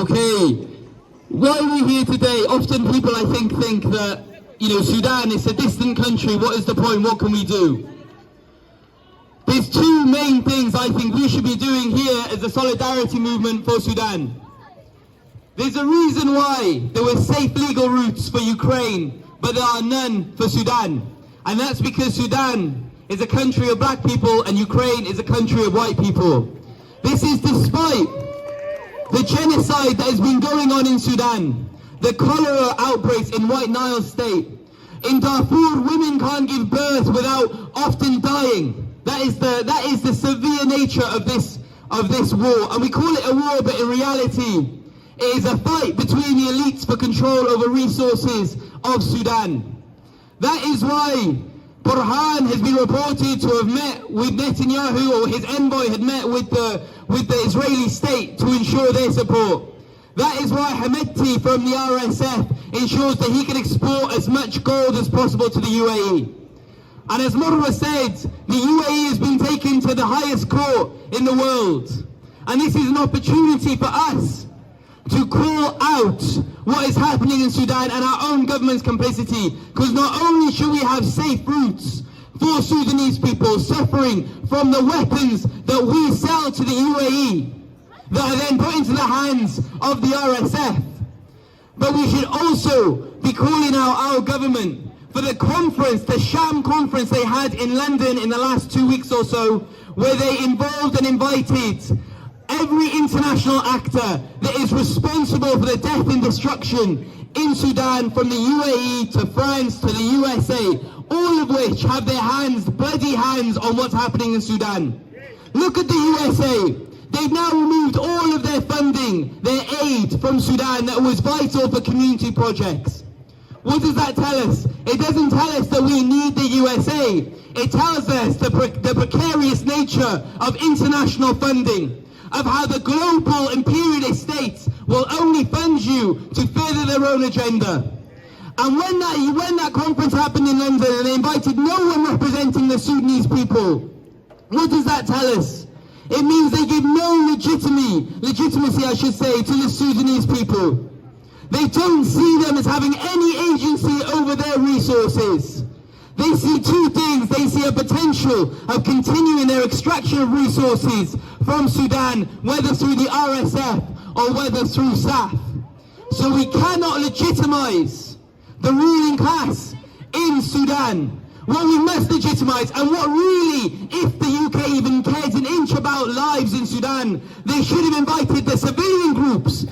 Okay, why are we here today? Often people, I think that, Sudan is a distant country. What is the point? What can we do? There's two main things I think we should be doing here as a solidarity movement for Sudan. There's a reason why there were safe legal routes for Ukraine, but there are none for Sudan. And that's because Sudan is a country of black people and Ukraine is a country of white people. This is despite the genocide that has been going on in Sudan, the cholera outbreaks in White Nile State. In Darfur, women can't give birth without often dying. That is the severe nature of this war. And we call it a war, but in reality, it is a fight between the elites for control over resources of Sudan. That is why Burhan has been reported to have met with Netanyahu, or his envoy had met with the Israeli state to ensure their support. That is why Hemeti from the RSF ensures that he can export as much gold as possible to the UAE. And as Murwa said, the UAE has been taken to the highest court in the world. And this is an opportunity for us to call out what is happening in Sudan and our own government's complicity. Because not only should we have safe routes for Sudanese people suffering from the weapons that we sell to the UAE, that are then put into the hands of the RSF, but we should also be calling out our government for the conference, the sham conference they had in London in the last 2 weeks or so, where they involved and invited every international actor that is responsible for the death and destruction in Sudan, from the UAE to France to the USA, all of which have their hands, bloody hands, on what's happening in Sudan. Look at the USA. They've now removed all of their funding, their aid from Sudan that was vital for community projects. What does that tell us? It doesn't tell us that we need the USA. It tells us the precarious nature of international funding, of how the global imperialist states will only fund you to further their own agenda. And when that conference happened in London and they invited no one representing the Sudanese people, what does that tell us? It means they give no legitimacy, I should say, to the Sudanese people. They don't see them as having any agency over their resources. They see two things. They see a potential of continuing their extraction of resources from Sudan, whether through the RSF or whether through SAF. So we cannot legitimize the ruling class in Sudan. What we must legitimize, and what really, if the UK even cares an inch about lives in Sudan, they should have invited the civilian groups